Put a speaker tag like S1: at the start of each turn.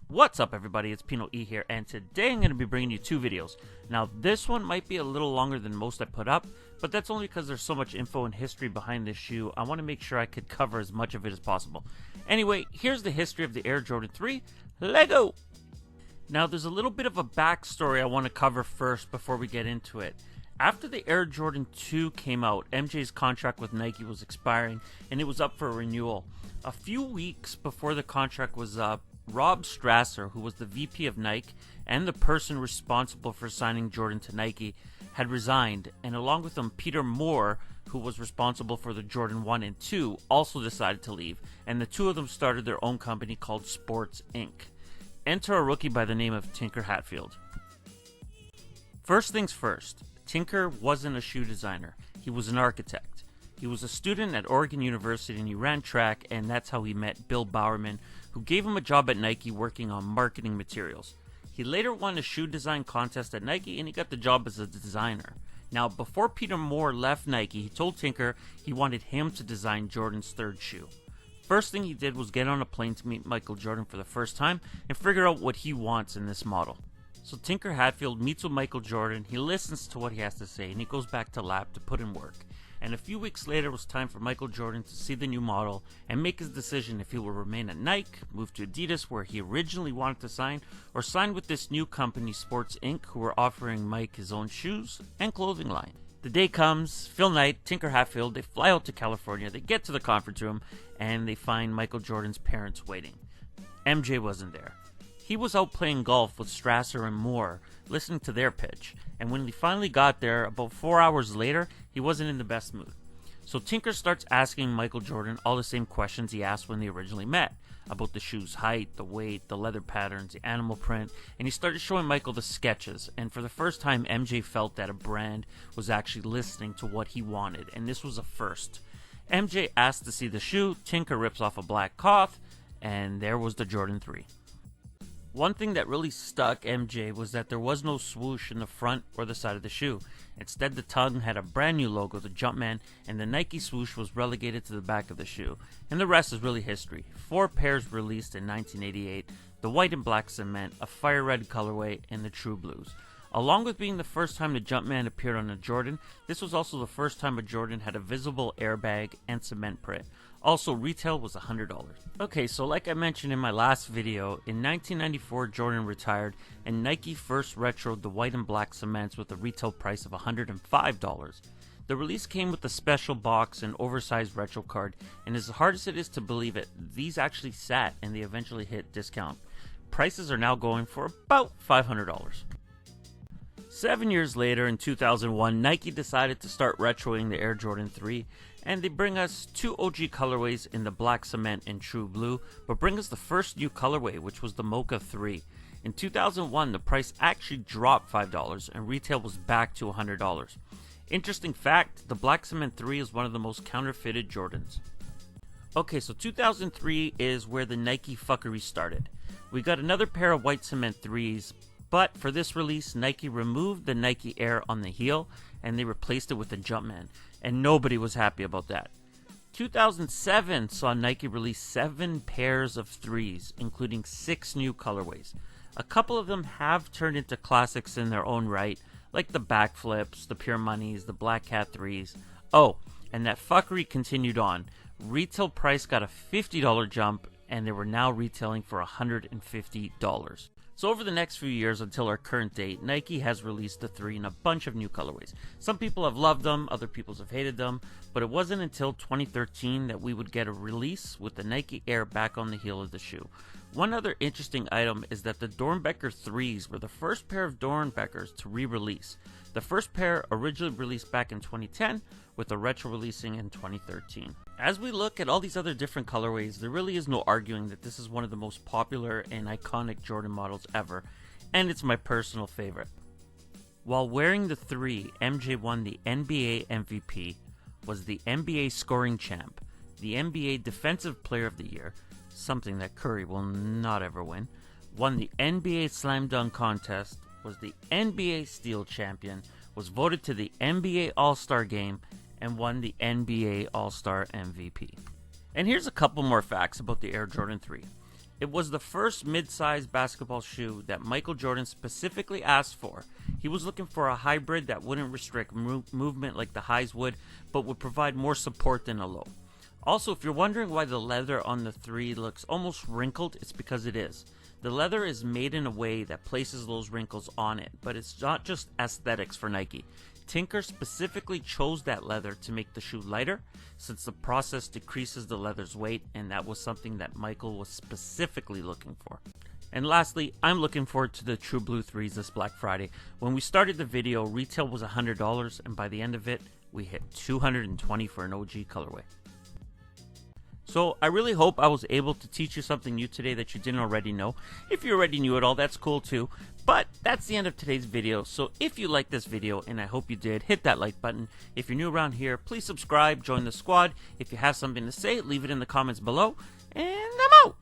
S1: What's up everybody, it's PinoE here, and today I'm going to be bringing you two videos. Now this one might be a little longer than most I put up, but that's only because there's so much info and history behind this shoe. I want to make sure I could cover as much of it as possible. Anyway, here's the history of the Air Jordan 3. Lego! Now there's a little bit of a backstory I want to cover first before we get into it. After the Air Jordan 2 came out, MJ's contract with Nike was expiring and it was up for renewal. A few weeks before the contract was up, Rob Strasser, who was the VP of Nike and the person responsible for signing Jordan to Nike, had resigned, and along with him Peter Moore, who was responsible for the Jordan 1 and 2, also decided to leave, and the two of them started their own company called Sports Inc. Enter a rookie by the name of Tinker Hatfield. First things first, Tinker wasn't a shoe designer, he was an architect. He was a student at Oregon University and he ran track, and that's how he met Bill Bowerman, who gave him a job at Nike working on marketing materials. He later won a shoe design contest at Nike and he got the job as a designer. Now, before Peter Moore left Nike, he told Tinker he wanted him to design Jordan's third shoe. First thing he did was get on a plane to meet Michael Jordan for the first time and figure out what he wants in this model. So Tinker Hatfield meets with Michael Jordan, he listens to what he has to say, and he goes back to lab to put in work. And a few weeks later, it was time for Michael Jordan to see the new model and make his decision if he will remain at Nike, move to Adidas where he originally wanted to sign, or sign with this new company, Sports Inc., who were offering Mike his own shoes and clothing line. The day comes, Phil Knight, Tinker Hatfield, they fly out to California, they get to the conference room, and they find Michael Jordan's parents waiting. MJ wasn't there. He was out playing golf with Strasser and Moore, listening to their pitch, and when he finally got there, about 4 hours later, he wasn't in the best mood. So Tinker starts asking Michael Jordan all the same questions he asked when they originally met, about the shoe's height, the weight, the leather patterns, the animal print, and he started showing Michael the sketches, and for the first time, MJ felt that a brand was actually listening to what he wanted, and this was a first. MJ asked to see the shoe, Tinker rips off a black cloth, and there was the Jordan 3. One thing that really stuck MJ was that there was no swoosh in the front or the side of the shoe. Instead, the tongue had a brand new logo, the Jumpman, and the Nike swoosh was relegated to the back of the shoe. And the rest is really history. 4 pairs released in 1988, the white and black cement, a fire red colorway, and the true blues. Along with being the first time the Jumpman appeared on a Jordan, this was also the first time a Jordan had a visible airbag and cement print. Also, retail was $100. Okay, so like I mentioned in my last video, in 1994 Jordan retired and Nike first retroed the white and black cements with a retail price of $105. The release came with a special box and oversized retro card, and as hard as it is to believe it, these actually sat and they eventually hit discount. Prices are now going for about $500. 7 years later, in 2001, Nike decided to start retroing the Air Jordan 3, and they bring us 2 OG colorways in the black cement and true blue, but bring us the first new colorway, which was the Mocha 3. In 2001, the price actually dropped $5 and retail was back to $100. Interesting fact, the black cement 3 is one of the most counterfeited Jordans. Okay, so 2003 is where the Nike fuckery started. We got another pair of white cement 3s, but for this release, Nike removed the Nike Air on the heel and they replaced it with the Jumpman, and nobody was happy about that. 2007 saw Nike release 7 pairs of 3s, including 6 new colorways. A couple of them have turned into classics in their own right, like the backflips, the Pure Moneys, the Black Cat 3s. Oh, and that fuckery continued on. Retail price got a $50 jump, and they were now retailing for $150. So over the next few years until our current date, Nike has released the 3 in a bunch of new colorways. Some people have loved them, other people have hated them, but it wasn't until 2013 that we would get a release with the Nike Air back on the heel of the shoe. One other interesting item is that the Dornbecker 3s were the first pair of Dornbeckers to re-release. The first pair originally released back in 2010, with the retro releasing in 2013. As we look at all these other different colorways, there really is no arguing that this is one of the most popular and iconic Jordan models ever, and it's my personal favorite. While wearing the 3, MJ won the NBA MVP, was the NBA scoring champ, the NBA Defensive Player of the Year, something that Curry will not ever win, won the NBA Slam Dunk Contest, was the NBA Steal Champion, was voted to the NBA All-Star Game, and won the NBA All-Star MVP. And here's a couple more facts about the Air Jordan 3. It was the first mid-sized basketball shoe that Michael Jordan specifically asked for. He was looking for a hybrid that wouldn't restrict movement like the highs would, but would provide more support than a low. Also, if you're wondering why the leather on the 3 looks almost wrinkled, it's because it is. The leather is made in a way that places those wrinkles on it, but it's not just aesthetics for Nike. Tinker specifically chose that leather to make the shoe lighter, since the process decreases the leather's weight, and that was something that Michael was specifically looking for. And lastly, I'm looking forward to the True Blue 3s this Black Friday. When we started the video, retail was $100, and by the end of it, we hit $220 for an OG colorway. So I really hope I was able to teach you something new today that you didn't already know. If you already knew it all, that's cool too. But that's the end of today's video. So if you liked this video, and I hope you did, hit that like button. If you're new around here, please subscribe, join the squad. If you have something to say, leave it in the comments below. And I'm out!